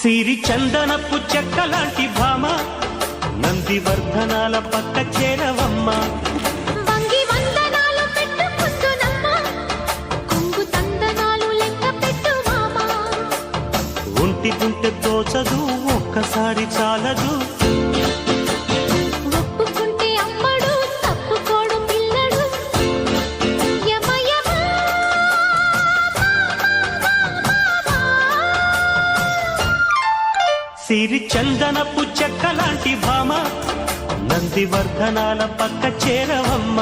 సిరి చందనపు చెక్కలాంటి భామ నందివర్ధనాల పక్క చేరవమ్మ. వంగి వందనాలు పెట్టుకుందునమ్మ, కొంగు తందనాలు లెక్క పెట్టు మామ. ఒంటి గుంటె తోచదు ఒక్కసారి చాలదు, ఒప్పుకుంటే అమ్మడు తప్పుకోడు పిల్లడు. యమ యమ సిరి చందనపు చెక్కలాంటి భామ నందివర్ధనాల పక్క చేరవమ్మ.